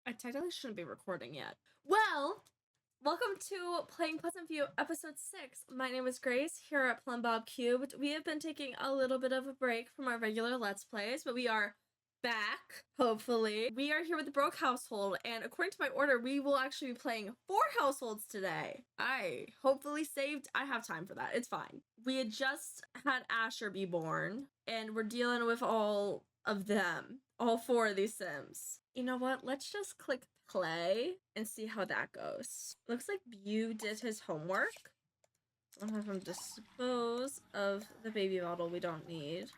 I technically shouldn't be recording yet. Well, welcome to Playing Pleasantview episode 6. My name is Grace here at Plumbob Cubed. We have been taking a little bit of a break from our regular Let's Plays, but we are back, hopefully. We are here with the Broke household, and according to my order, we will actually be playing 4 households today. I hopefully saved. I have time for that. It's fine. We had just had Asher be born, and we're dealing with all of them. All 4 of these Sims. You know what? Let's just click play and see how that goes. Looks like Beau did his homework. I'll have him dispose of the baby bottle we don't need.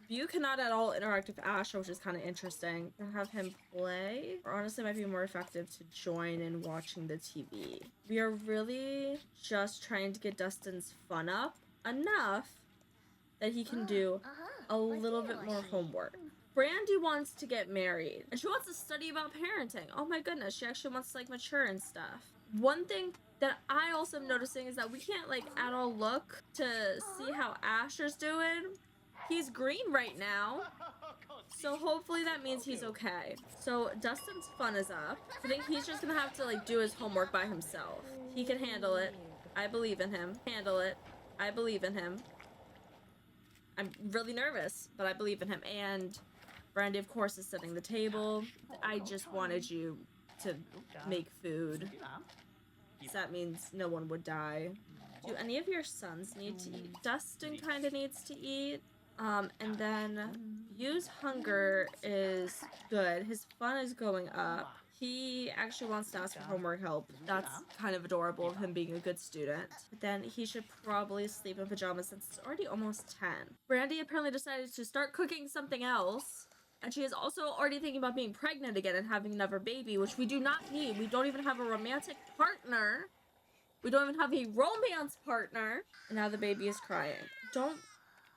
Beau cannot at all interact with Asher, which is kind of interesting. I'll have him play. Or honestly, it might be more effective to join in watching the TV. We are really just trying to get Dustin's fun up enough that he can do a little bit more homework. Brandi wants to get married, and she wants to study about parenting. Oh my goodness, she actually wants to, like, mature and stuff. One thing that I also am noticing is that we can't, like, at all look to see how Asher's doing. He's green right now, so hopefully that means he's okay. So Dustin's fun is up. I think he's just gonna have to, like, do his homework by himself. He can handle it. I believe in him. Handle it. I believe in him. I'm really nervous, but I believe in him. And Brandi, of course, is setting the table. I just wanted you to make food. So that means no one would die. Do any of your sons need to eat? Dustin kind of needs to eat. And then Beau's hunger is good. His fun is going up. He actually wants to ask for homework help. That's kind of adorable of him being a good student. But then he should probably sleep in pajamas since it's already almost 10. Brandi apparently decided to start cooking something else. And she is also already thinking about being pregnant again and having another baby, which we do not need. We don't even have a romantic partner. We don't even have a romance partner. And now the baby is crying.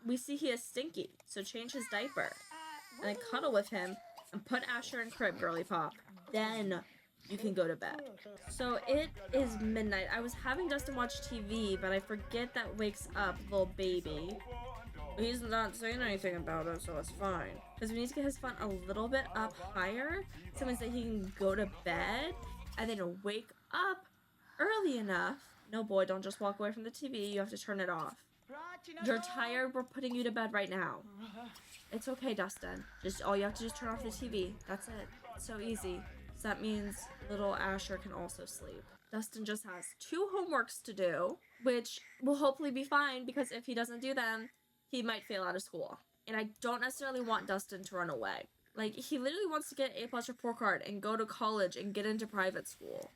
We see he is stinky, so change his diaper. And then cuddle with him and put Asher in crib, girly pop. Then you can go to bed. So it is midnight. I was having Dustin watch TV, but I forget that wakes up little baby. He's not saying anything about it, so it's fine. Because we need to get his fun a little bit up higher. So it means that he can go to bed and then wake up early enough. No, boy, don't just walk away from the TV. You have to turn it off. You're tired. We're putting you to bed right now. It's okay, Dustin. All you have to do is turn off the TV. That's it. It's so easy. So that means little Asher can also sleep. Dustin just has 2 homeworks to do, which will hopefully be fine because if he doesn't do them, he might fail out of school. And I don't necessarily want Dustin to run away. Like, he literally wants to get an A+ report card and go to college and get into private school.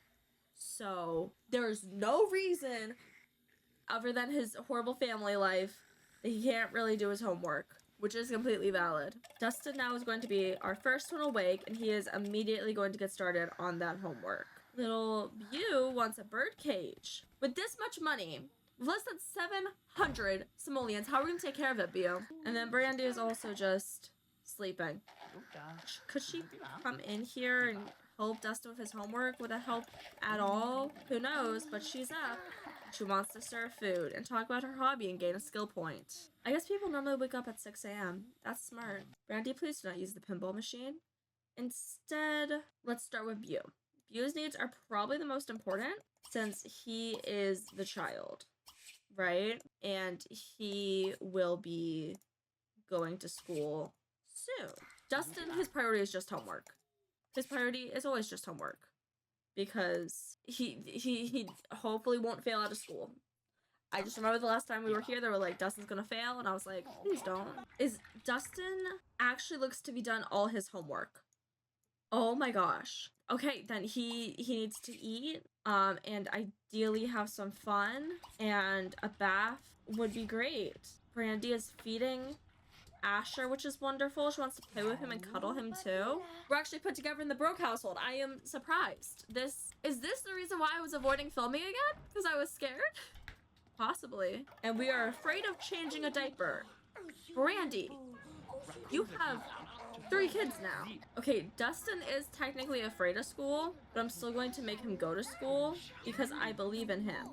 So there's no reason other than his horrible family life that he can't really do his homework, which is completely valid. Dustin now is going to be our first one awake, and he is immediately going to get started on that homework. Little Beau wants a bird cage. With this much money, less than 700 simoleons, how are we going to take care of it, Beau? And then Brandi is also just sleeping. Could she come in here and help Dustin with his homework? Would that help at all? Who knows, but she's up. She wants to serve food and talk about her hobby and gain a skill point. I guess people normally wake up at 6 a.m. That's smart. Brandi, please do not use the pinball machine. Instead, let's start with Beau. Beau's needs are probably the most important since he is the child, right? And he will be going to school soon. Dustin, his priority is just homework. His priority is always just homework. Because he hopefully won't fail out of school. I just remember the last time we were here, they were like, Dustin's gonna fail, and I was like, please don't. Dustin actually looks to be done all his homework. Oh my gosh. Okay, then he needs to eat, and ideally have some fun, and a bath would be great. Brandi is feeding Asher, which is wonderful. She wants to play with him and cuddle him too. We're actually put together in the Broke household. I am surprised. Is this the reason why I was avoiding filming again? Because I was scared? Possibly. And we are afraid of changing a diaper. Brandi, you have 3 kids now. Okay, Dustin is technically afraid of school, but I'm still going to make him go to school because I believe in him.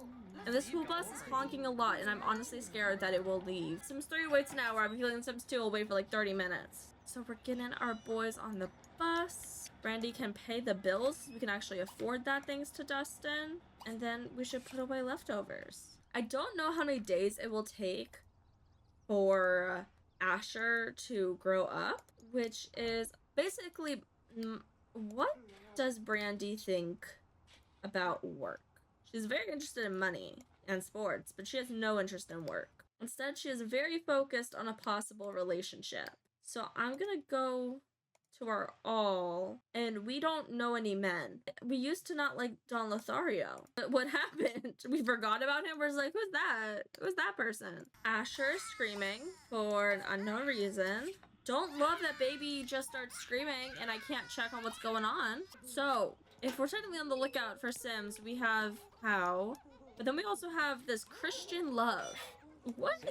And the school bus is honking a lot, and I'm honestly scared that it will leave. Sims 3 waits an hour. I'm feeling Sims 2 will wait for like 30 minutes. So we're getting our boys on the bus. Brandi can pay the bills. We can actually afford that thanks to Dustin. And then we should put away leftovers. I don't know how many days it will take for Asher to grow up, which is basically, what does Brandi think about work? She's very interested in money and sports, but she has no interest in work. Instead, she is very focused on a possible relationship. So I'm gonna go to our all, and we don't know any men. We used to not like Don Lothario. What happened? We forgot about him. We're just like, who's that? Who's that person? Asher screaming for an unknown reason. Don't love that baby just starts screaming and I can't check on what's going on. So if we're technically on the lookout for Sims, we have How, but then we also have this Christian love. What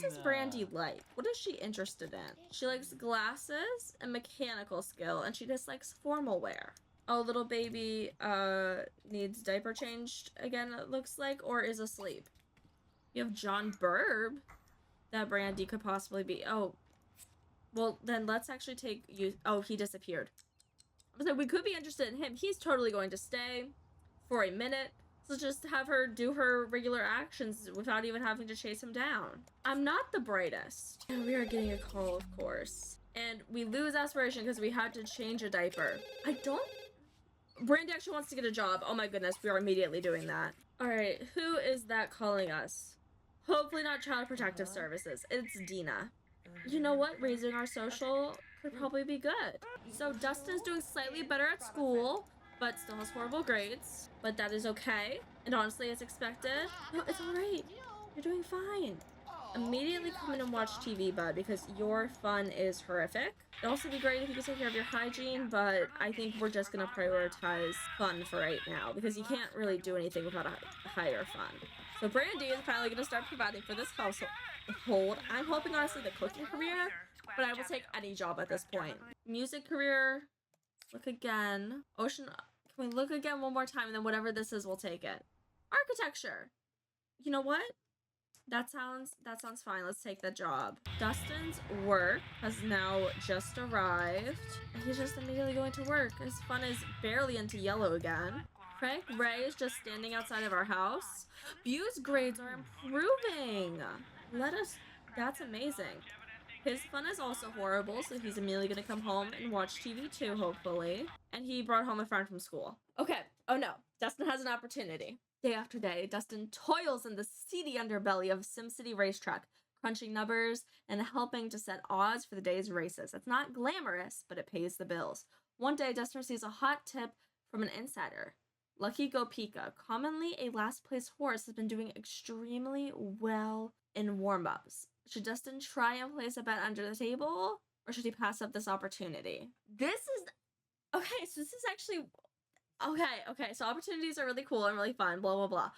does Brandi like? What is she interested in? She likes glasses and mechanical skill, and she dislikes formal wear. Oh, little baby needs diaper changed again, it looks like, or is asleep. You have John Burb that Brandi could possibly be. Oh, well, then let's actually take you. Oh, he disappeared. So we could be interested in him. He's totally going to stay for a minute. So just have her do her regular actions without even having to chase him down. I'm not the brightest. And we are getting a call, of course. And we lose aspiration because we had to change a diaper. Brandi actually wants to get a job. Oh my goodness, we are immediately doing that. All right, who is that calling us? Hopefully not Child Protective Services. It's Dina. You know what? Raising our social could probably be good. So Dustin's doing slightly better at school, but still has horrible grades. But that is okay. And honestly, as expected. No, it's alright. You're doing fine. Immediately come in and watch TV, bud, because your fun is horrific. It'd also be great if you could take care of your hygiene, but I think we're just gonna prioritize fun for right now, because you can't really do anything without a higher fun. So Brandi is finally gonna start providing for this household. I'm hoping, honestly, the cooking career, but I will take any job at this point. Music career, look again. Ocean, can we look again one more time, and then whatever this is, we'll take it. Architecture. You know what? That sounds fine. Let's take the job. Dustin's work has now just arrived, and he's just immediately going to work. His fun is barely into yellow again. Craig Ray is just standing outside of our house. Beau's grades are improving. That's amazing. His fun is also horrible, so he's immediately gonna come home and watch TV too, hopefully. And he brought home a friend from school. Okay, oh no, Dustin has an opportunity. Day after day, Dustin toils in the seedy underbelly of SimCity Racetrack, crunching numbers and helping to set odds for the day's races. It's not glamorous, but it pays the bills. One day, Dustin receives a hot tip from an insider. Lucky Gopika, commonly a last place horse, has been doing extremely well in warm-ups. Should Dustin try and place a bet under the table, or should he pass up this opportunity? Okay, so this is actually... Okay, so opportunities are really cool and really fun, blah, blah, blah.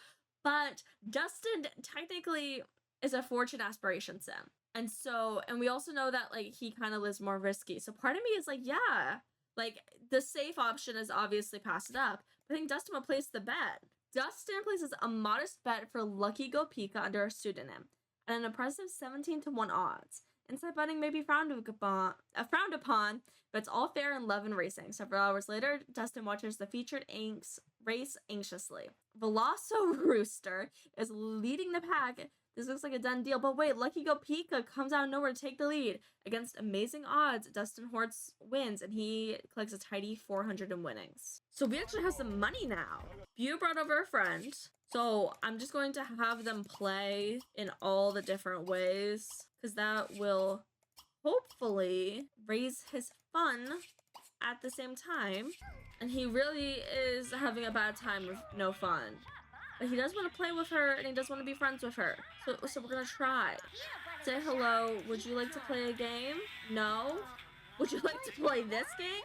But Dustin technically is a fortune aspiration sim. And we also know that, like, he kind of lives more risky. So part of me is like, yeah, like, the safe option is obviously pass it up. But I think Dustin will place the bet. Dustin places a modest bet for Lucky Gopika under a pseudonym at an impressive 17-1 odds. Inside betting may be frowned upon, but it's all fair in love and racing. Several hours later, Dustin watches the featured race anxiously. Veloso Rooster is leading the pack. This looks like a done deal, but wait, Lucky Gopika comes out of nowhere to take the lead. Against amazing odds, Dustin Hortz wins, and he collects a tidy 400 in winnings. So we actually have some money now. Beau brought over a friend, so I'm just going to have them play in all the different ways, because that will hopefully raise his fun at the same time. And he really is having a bad time with no fun. But he does want to play with her, and he does want to be friends with her. So we're gonna try. Say hello. Would you like to play a game? No? Would you like to play this game?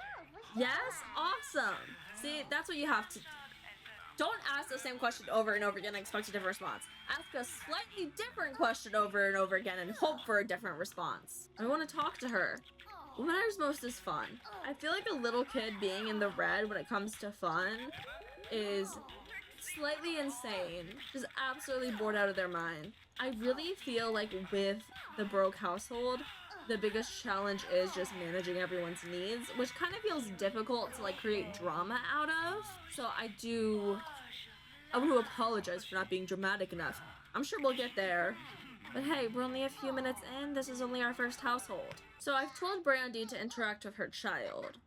Yes? Awesome. See, that's what you have to do. Don't ask the same question over and over again and expect a different response. Ask a slightly different question over and over again and hope for a different response. I want to talk to her. What matters most is fun. I feel like a little kid being in the red when it comes to fun is slightly insane. Just absolutely bored out of their mind. I really feel like with the broke household, the biggest challenge is just managing everyone's needs, which kind of feels difficult to like create drama out of. So I want to apologize for not being dramatic enough. I'm sure we'll get there. But hey, we're only a few minutes in. This is only our first household. So I've told Brandi to interact with her child.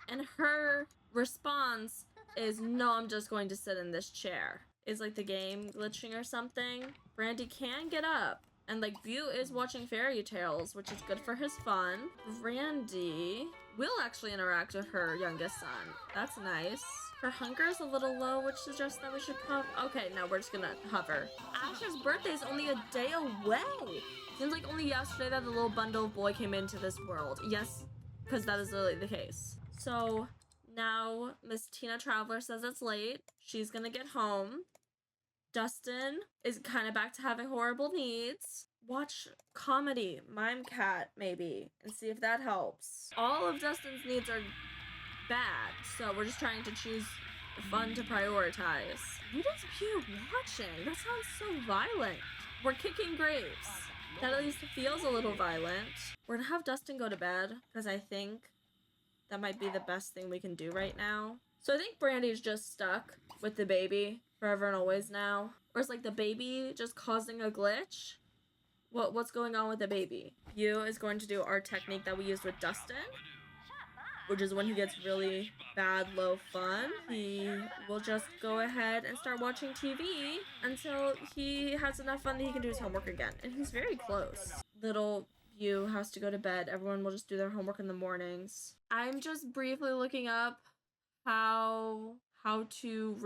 And her response is, no, I'm just going to sit in this chair. Is like the game glitching or something? Brandi can get up. And like Beau is watching fairy tales, which is good for his fun. Brandi will actually interact with her youngest son. That's nice. Her hunger is a little low, which suggests that we should pop. Okay, no, we're just gonna hover. Ash's birthday is only a day away. Seems like only yesterday that the little bundle boy came into this world. Yes, because that is literally the case. So now Miss Tina Traveler says it's late. She's gonna get home. Dustin is kind of back to having horrible needs. Watch comedy, Mime Cat, maybe, and see if that helps. All of Dustin's needs are bad, so we're just trying to choose fun to prioritize. What is Beau watching? That sounds so violent. We're kicking grapes. That at least feels a little violent. We're gonna have Dustin go to bed, because I think that might be the best thing we can do right now. So I think Brandi's just stuck with the baby forever and always now. Or is like the baby just causing a glitch? What's going on with the baby? Beau is going to do our technique that we used with Dustin, which is when he gets really bad, low fun, he will just go ahead and start watching TV until he has enough fun that he can do his homework again. And he's very close. Little Beau has to go to bed. Everyone will just do their homework in the mornings. I'm just briefly looking up how to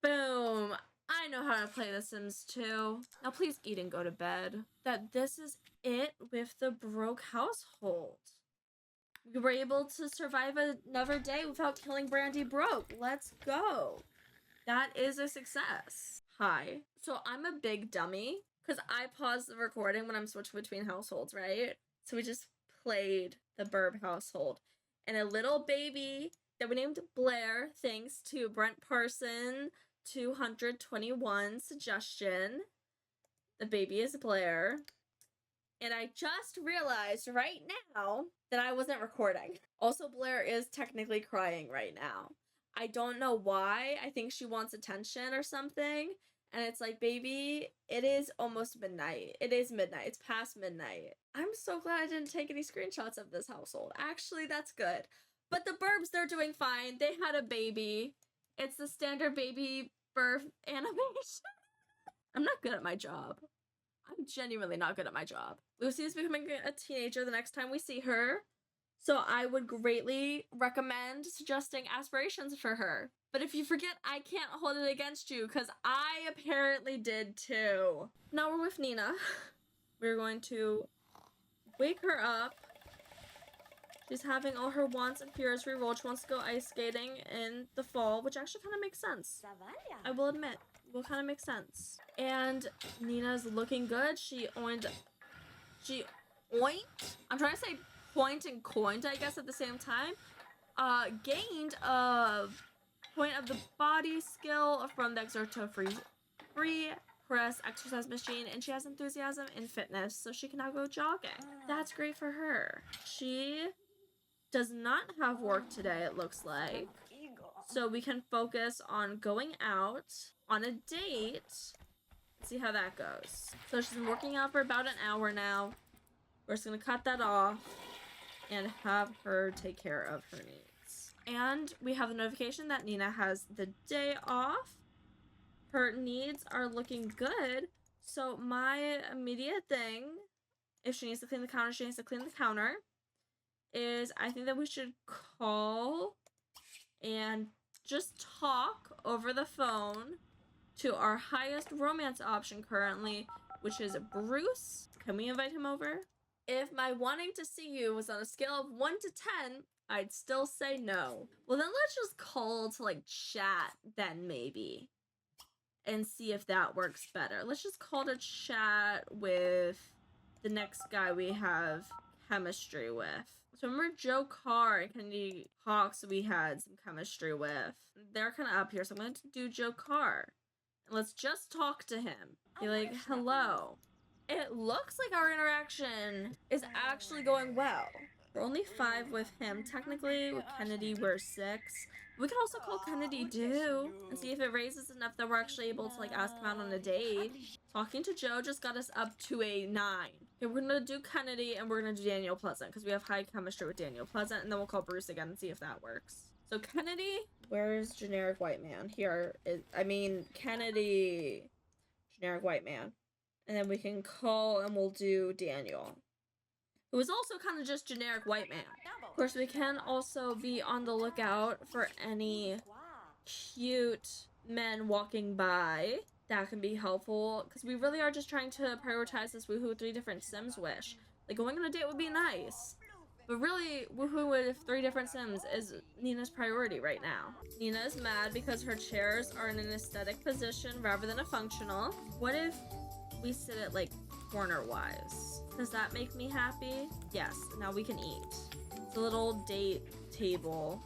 boom. I know how to play The Sims 2. Now please eat and go to bed. That this is it with the broke household. We were able to survive another day without killing Brandi broke. Let's go. That is a success. Hi. So I'm a big dummy because I pause the recording when I'm switching between households, right? So we just played the Burb household. And a little baby that we named Blair, thanks to Brent Parson 221 suggestion. The baby is Blair. And I just realized right now that I wasn't recording. Also, Blair is technically crying right now. I don't know why. I think she wants attention or something. And it's like, baby, it is almost midnight. It is midnight. It's past midnight. I'm so glad I didn't take any screenshots of this household. Actually, that's good. But the Burbs, they're doing fine. They had a baby. It's the standard baby birth animation. I'm not good at my job. I'm genuinely not good at my job. Lucy is becoming a teenager the next time we see her. So I would greatly recommend suggesting aspirations for her. But if you forget, I can't hold it against you because I apparently did too. Now we're with Nina. We're going to wake her up. She's having all her wants and fears rerolled. She wants to go ice skating in the fall, which actually kind of makes sense. I will admit, will kind of make sense. And Nina's looking good. She oinked. I'm trying to say point and coined, I guess, at the same time. Gained a point of the body skill from the Exerto free press exercise machine, and she has enthusiasm in fitness, so she can now go jogging. That's great for her. She does not have work today, it looks like. So we can focus on going out on a date. See how that goes. So she's been working out for about an hour now. We're just gonna cut that off and have her take care of her needs. And we have a notification that Nina has the day off. Her needs are looking good. So my immediate thing, if she needs to clean the counter, she needs to clean the counter, is I think that we should call and just talk over the phone to our highest romance option currently, which is Bruce. Can we invite him over? If my wanting to see you was on a scale of 1 to 10, I'd still say no. Well, then let's just call to like chat then maybe and see if that works better. Let's just call to chat with the next guy we have chemistry with. So remember Joe Carr and Kennedy Hawks we had some chemistry with. They're kind of up here, so I'm going to do Joe Carr. And let's just talk to him. Be like, hello. it looks like our interaction is actually going well. We're only 5 with him. Technically, with Kennedy, we're 6. We can also call Kennedy Dew and see if it raises enough that we're actually able to, like, ask him out on a date. Talking to Joe just got us up to a 9. Okay, we're gonna do Kennedy and we're gonna do Daniel Pleasant because we have high chemistry with Daniel Pleasant, and then we'll call Bruce again and see if that works. So Kennedy, where's generic white man? Here is, I mean, Kennedy, generic white man. And then we can call and we'll do Daniel, who is also kind of just generic white man. Of course, we can also be on the lookout for any cute men walking by. That can be helpful, because we really are just trying to prioritize this woohoo 3 different Sims wish. Like, going on a date would be nice, but really, woohoo with 3 different Sims is Nina's priority right now. Nina is mad because her chairs are in an aesthetic position rather than a functional. What if we sit it, like, corner-wise? Does that make me happy? Yes, now we can eat. It's a little date table.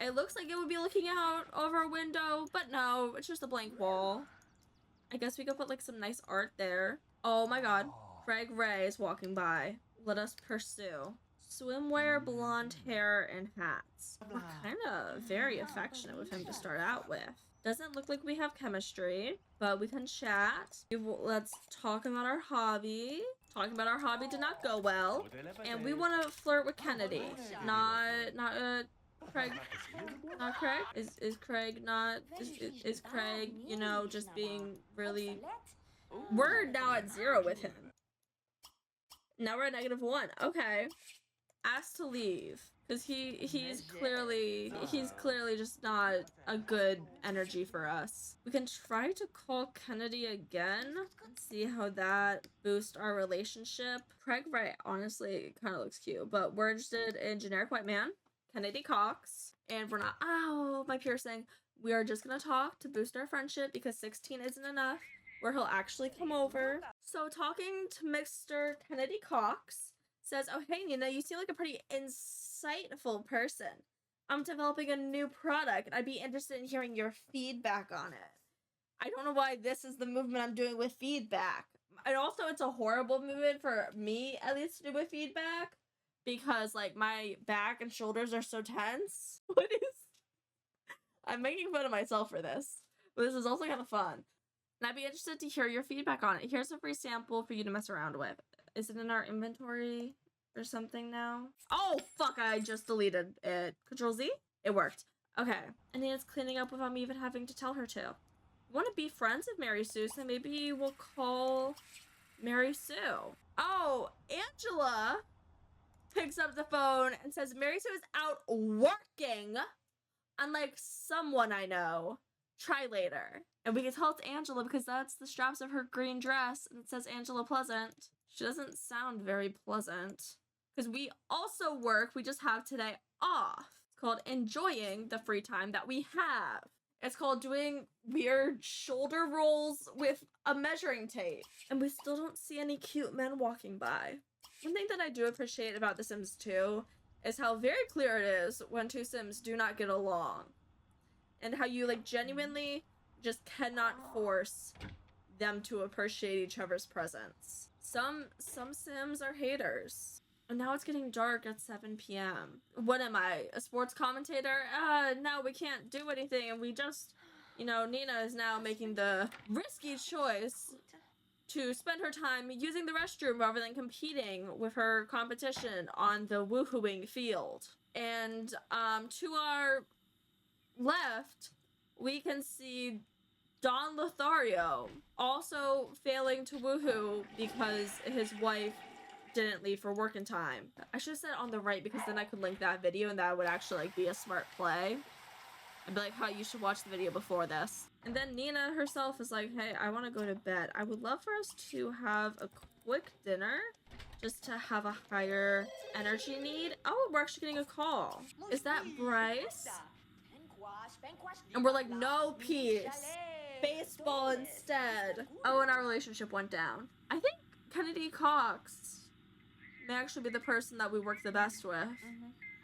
It looks like it would be looking out over a window, but no, it's just a blank wall. I guess we could put, like, some nice art there. Oh my god, Craig Ray is walking by. Let us pursue. Swimwear, blonde hair, and hats. We're kind of very affectionate with him to start out with. Doesn't look like we have chemistry, but we can chat. Let's talk about our hobby. Talking about our hobby did not go well, and we want to flirt with Kennedy. Craig. Not Craig? Is Craig not? Is Craig, you know, just being really... We're now at 0 with him. Now we're at -1. Okay. Asked to leave. Because he's clearly just not a good energy for us. We can try to call Kennedy again. See how that boosts our relationship. Craig Wright honestly kind of looks cute, but we're interested in generic white man, Kennedy Cox, and we're not, ow, my piercing. We are just gonna talk to boost our friendship because 16 isn't enough, where he'll actually come over. So talking to Mr. Kennedy Cox, says, oh, hey, Nina, you seem like a pretty insightful person. I'm developing a new product, and I'd be interested in hearing your feedback on it. I don't know why this is the movement I'm doing with feedback. And also, it's a horrible movement for me, at least, to do with feedback, because, like, my back and shoulders are so tense. What is... I'm making fun of myself for this, but this is also kind of fun. And I'd be interested to hear your feedback on it. Here's a free sample for you to mess around with. Is it in our inventory or something now? Oh, fuck, I just deleted it. Control Z? It worked. Okay. And then it's cleaning up without me even having to tell her to. We want to be friends with Mary Sue, so maybe we'll call Mary Sue. Oh, Angela picks up the phone and says Mary Sue is out working, unlike someone I know. Try later. And we can tell it's Angela because that's the straps of her green dress, and it says Angela Pleasant. She doesn't sound very pleasant. Because we also work, we just have today off. It's called enjoying the free time that we have. It's called doing weird shoulder rolls with a measuring tape. And we still don't see any cute men walking by. One thing that I do appreciate about The Sims 2 is how very clear it is when 2 Sims do not get along. And how you, like, genuinely just cannot force them to appreciate each other's presence. Some Sims are haters. And now it's getting dark at 7 p.m. What am I, a sports commentator? No, we can't do anything, and we just, you know, Nina is now making the risky choice to spend her time using the restroom rather than competing with her competition on the woohooing field. And to our left, we can see Don Lothario also failing to woohoo because his wife didn't leave for work in time. I should have said on the right because then I could link that video and that would actually, like, be a smart play. I'd be like, huh, you should watch the video before this. And then Nina herself is like, hey, I want to go to bed. I would love for us to have a quick dinner just to have a higher energy need. Oh, we're actually getting a call. Is that Bryce? And we're like, no peace. Baseball instead. Oh, and our relationship went down. I think Kennedy Cox may actually be the person that we work the best with.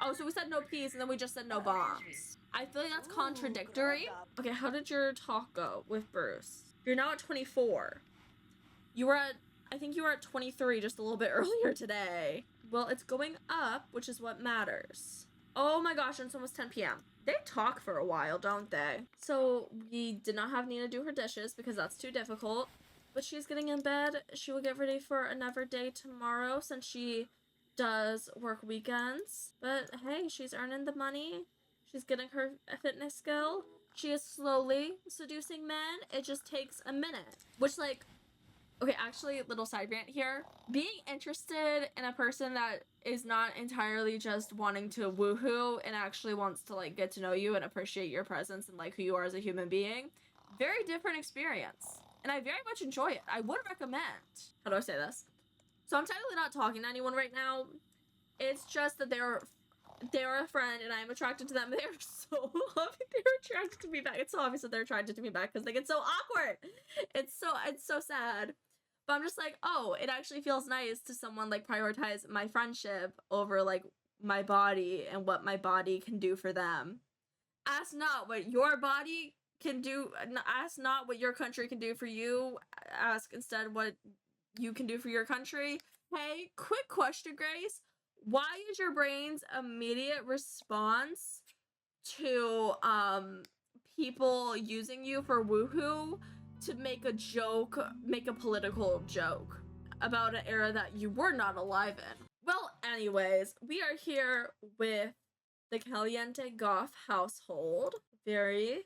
Oh, so we said no peas and then we just said no bombs. I feel like that's contradictory. Okay, how did your talk go with Bruce? You're now at 24. You were at I think you were at 23 just a little bit earlier today. Well, it's going up, which is what matters. Oh my gosh, and it's almost 10 p.m. They talk for a while, don't they? So we did not have Nina do her dishes because that's too difficult. But she's getting in bed. She will get ready for another day tomorrow since she does work weekends. But hey, she's earning the money. She's getting her fitness skill. She is slowly seducing men. It just takes a minute. Which, like, okay, actually, little side rant here. Being interested in a person that is not entirely just wanting to woohoo and actually wants to, like, get to know you and appreciate your presence and, like, who you are as a human being. Very different experience. And I very much enjoy it. I would recommend. How do I say this? So I'm technically not talking to anyone right now. It's just that they're a friend and I'm attracted to them. They're so loving. They're attracted to me back. It's so obvious that they're attracted to me back because they get so awkward. It's so sad. But I'm just like, oh, it actually feels nice to someone like prioritize my friendship over like my body and what my body can do for them. Ask not what your body can do. Ask not what your country can do for you. Ask instead what you can do for your country. Hey, quick question, Grace. Why is your brain's immediate response to people using you for woohoo to make a joke, make a political joke about an era that you were not alive in? Well, anyways, we are here with the Caliente-Goths household. Very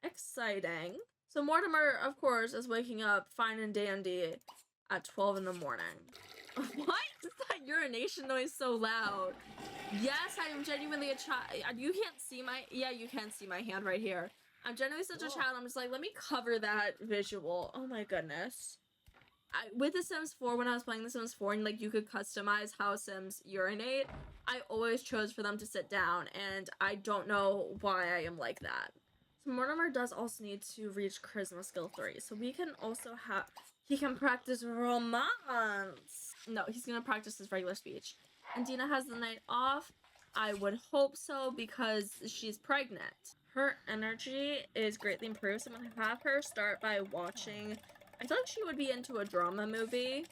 exciting. So Mortimer, of course, is waking up fine and dandy at 12 in the morning. Why is that urination noise so loud? Yes, I am genuinely a child. You can't see my... Yeah, you can see my hand right here. I'm genuinely such a child. I'm just like, let me cover that visual. Oh my goodness. With The Sims 4, when I was playing The Sims 4, and like you could customize how Sims urinate, I always chose for them to sit down, and I don't know why I am like that. So Mortimer does also need to reach Charisma Skill 3, so we can also have... He can practice romance. No, he's gonna practice his regular speech. And Dina has the night off. I would hope so because she's pregnant. Her energy is greatly improved, so I'm gonna have her start by watching... I feel like she would be into a drama movie.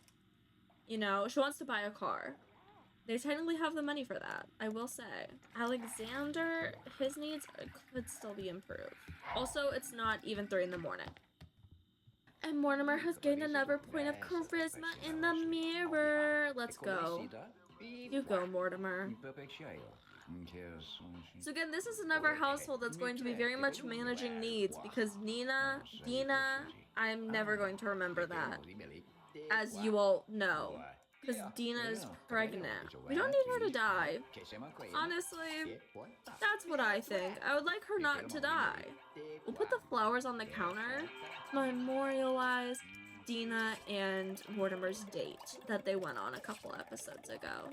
You know, she wants to buy a car. They technically have the money for that, I will say. Alexander, his needs could still be improved. Also, it's not even 3 in the morning. And Mortimer has gained another point of charisma in the mirror. Let's go. You go, Mortimer. So again, this is another household that's going to be very much managing needs because Dina, I'm never going to remember that, as you all know, because Dina is pregnant. We don't need her to die. Honestly, that's what I think. I would like her not to die. We'll put the flowers on the counter to memorialize Dina and Mortimer's date that they went on a couple episodes ago.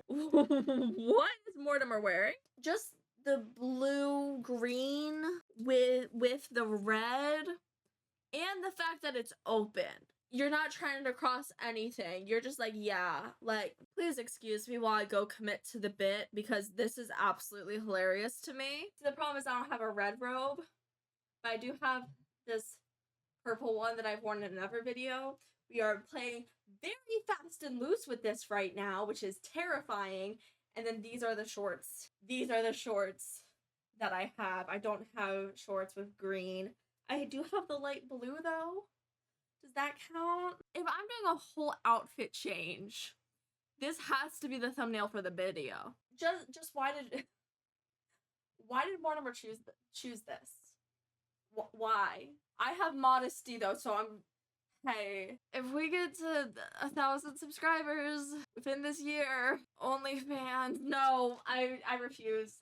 What is Mortimer wearing? Just the blue-green with the red and the fact that it's open. You're not trying to cross anything. You're just like, yeah, like, please excuse me while I go commit to the bit because this is absolutely hilarious to me. The problem is I don't have a red robe, but I do have this purple one that I've worn in another video. We are playing very fast and loose with this right now, which is terrifying. And then these are the shorts. These are the shorts that I have. I don't have shorts with green. I do have the light blue though. Does that count? If I'm doing a whole outfit change, this has to be the thumbnail for the video. Just why did Mortimer choose this? Why? I have modesty though, so hey, if we get to 1,000 subscribers within this year, OnlyFans, no, I refuse.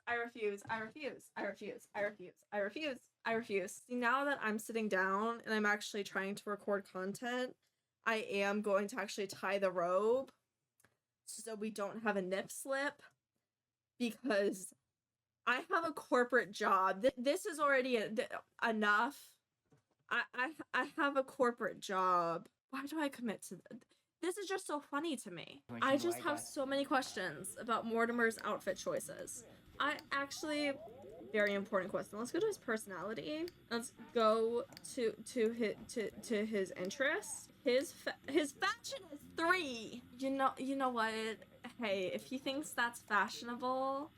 See, now that I'm sitting down and I'm actually trying to record content, I am going to actually tie the robe so we don't have a nip slip because I have a corporate job. This is already enough. I have a corporate job. Why do I commit to this? This is just so funny to me. I just have so many questions about Mortimer's outfit choices. Very important question. Let's go to his personality. Let's go to his interests. His fashion is 3. You know what? Hey, if he thinks that's fashionable,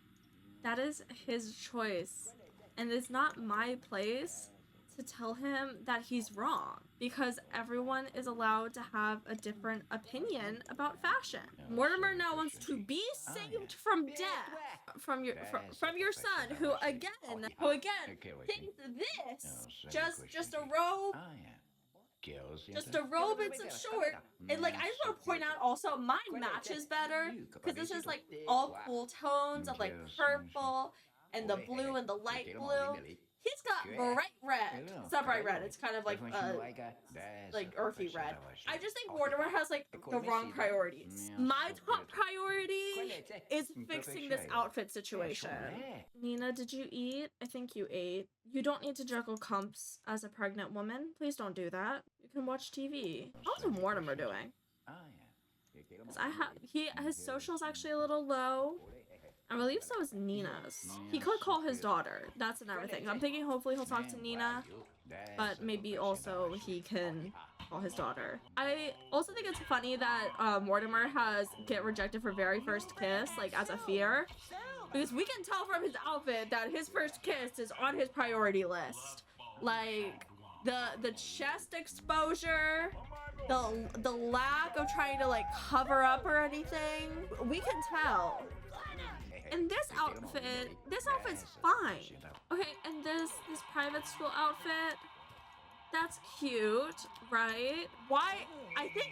that is his choice, and it's not my place to tell him that he's wrong, because everyone is allowed to have a different opinion about fashion. Mortimer now wants to be saved from death from your son, who again thinks this just a robe. Just a robe and some short. And like, I just want to point out also, mine matches better because this is like all cool tones of like purple and the blue and the light blue. He's got bright red. It's not bright red. It's kind of like earthy red. I just think Mortimer has like the wrong priorities. My top priority is fixing this outfit situation. Nina, did you eat? I think you ate. You don't need to juggle comps as a pregnant woman. Please don't do that. You can watch TV. How's Mortimer doing? His social's actually a little low. I believe so is Nina's. He could call his daughter. That's another thing. I'm thinking hopefully he'll talk to Nina, but maybe also he can call his daughter. I also think it's funny that Mortimer has get rejected for very first kiss, like as a fear, because we can tell from his outfit that his first kiss is on his priority list. Like the chest exposure, the lack of trying to like cover up or anything, we can tell. And this outfit's fine. Okay, and this private school outfit, that's cute, right? Why? I think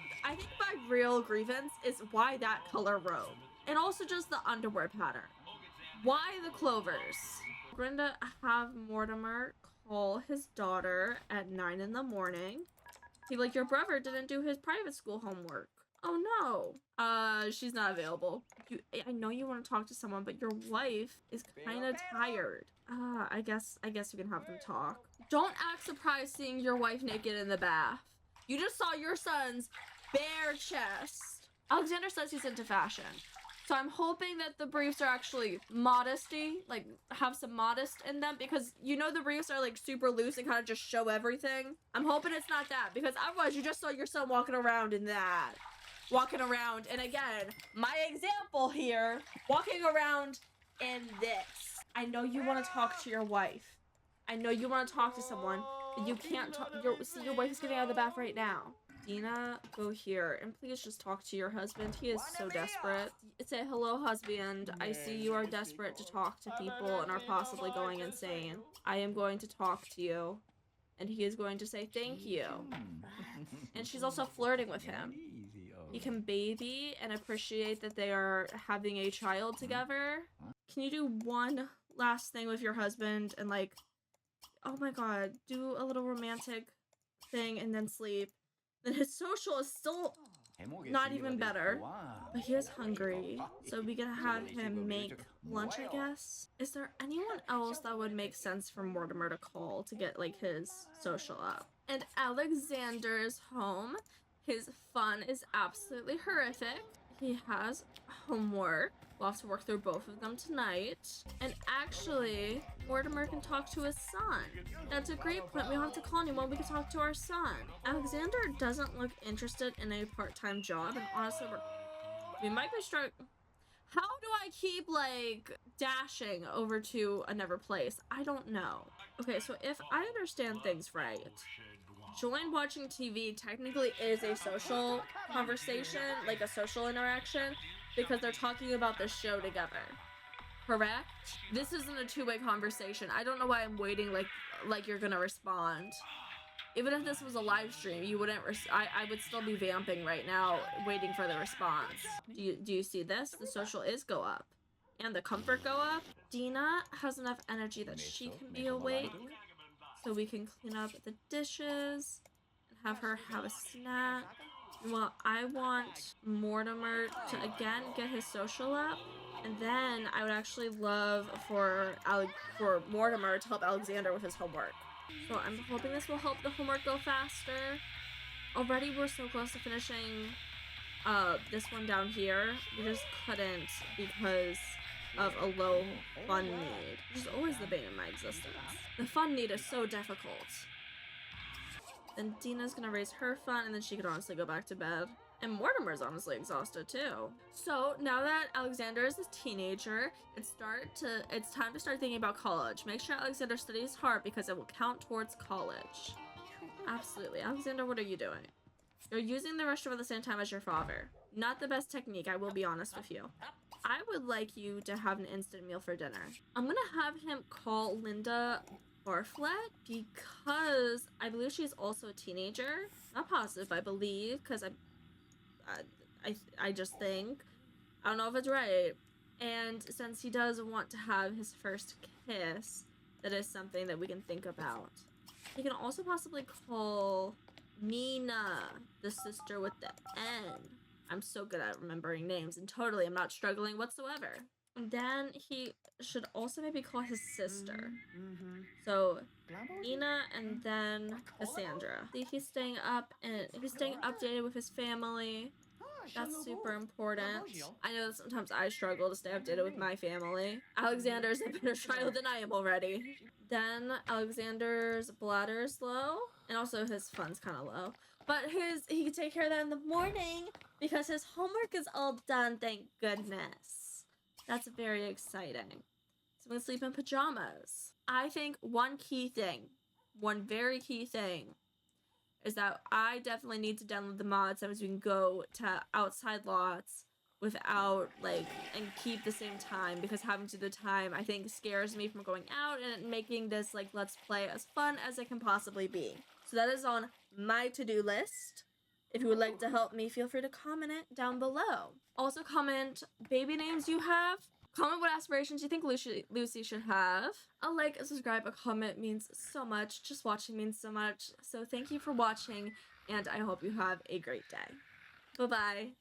my real grievance is why that color robe, and also just the underwear pattern. Why the clovers? We're going to have Mortimer call his daughter at 9 in the morning. See, like, your brother didn't do his private school homework. Oh no. She's not available. I know you want to talk to someone, but your wife is kind of tired. I guess you can have them talk. Don't act surprised seeing your wife naked in the bath. You just saw your son's bare chest. Alexander says he's into fashion, so I'm hoping that the briefs are actually modesty, like have some modest in them, because you know the briefs are like super loose and kind of just show everything. I'm hoping it's not that, because otherwise you just saw your son walking around in that. And again, my example here, walking around in this. I know you want to talk to your wife. I know you want to talk to someone, but you can't talk. See, your wife is getting out of the bath right now. Dina, go here and please just talk to your husband. He is so desperate. Say, hello, husband. I see you are desperate to talk to people and are possibly going insane. I am going to talk to you. And he is going to say thank you. And she's also flirting with him. You can baby and appreciate that they are having a child together. Can you do one last thing with your husband and like, oh my god, do a little romantic thing and then sleep? Then his social is still not even better, but he is hungry, so we can have him make lunch, I guess. Is there anyone else that would make sense for Mortimer to call to get like his social up? And Alexander's home. His fun is absolutely horrific. He has homework. We'll have to work through both of them tonight. And actually, Mortimer can talk to his son. That's a great point. We don't have to call anyone. We can talk to our son. Alexander doesn't look interested in a part-time job. And honestly, we might be struck. How do I keep, like, dashing over to another place? I don't know. Okay, so if I understand things right, join watching TV technically is a social conversation, like a social interaction, because they're talking about this show together. Correct? This isn't a two-way conversation. I don't know why I'm waiting like you're gonna respond. Even if this was a live stream, you wouldn't I would still be vamping right now, waiting for the response. Do you see this? The social is go up. And the comfort go up. Dina has enough energy that she can be awake. So we can clean up the dishes and have her have a snack. Well, I want Mortimer to again get his social up, and then I would actually love for Mortimer to help Alexander with his homework. So I'm hoping this will help the homework go faster. Already we're so close to finishing this one down here. We just couldn't because of a low fun need, which is always the bane of my existence. The fun need is so difficult. Then Dina's gonna raise her fund, and then she could honestly go back to bed. And Mortimer's honestly exhausted too. So now that Alexander is a teenager, it's time to start thinking about college. Make sure Alexander studies hard because it will count towards college. Absolutely. Alexander, what are you doing? You're using the restroom at the same time as your father. Not the best technique, I will be honest with you. I would like you to have an instant meal for dinner. I'm gonna have him call Linda Barflet because I believe she's also a teenager. Not positive, I believe, because I just think. I don't know if it's right. And since he does want to have his first kiss, that is something that we can think about. He can also possibly call Nina, the sister with the N. I'm so good at remembering names, and totally I'm not struggling whatsoever. And then he should also maybe call his sister. So Nina and then Cassandra. See, he's staying updated with his family. That's super important. I know that sometimes I struggle to stay updated with my family. Alexander's a better child than I am already. Then Alexander's bladder is low, and also his fun's kind of low. But he can take care of that in the morning because his homework is all done, thank goodness. That's very exciting. So I'm gonna sleep in pajamas. I think one very key thing, is that I definitely need to download the mod so we can go to outside lots without, and keep the same time, because having to do the time, I think, scares me from going out and making this, let's play as fun as it can possibly be. So that is on my to-do list. If you would like to help me, feel free to comment it down below. Also comment baby names you have. Comment what aspirations you think Lucy should have. A like, a subscribe, a comment means so much. Just watching means so much. So thank you for watching, and I hope you have a great day. Bye-bye.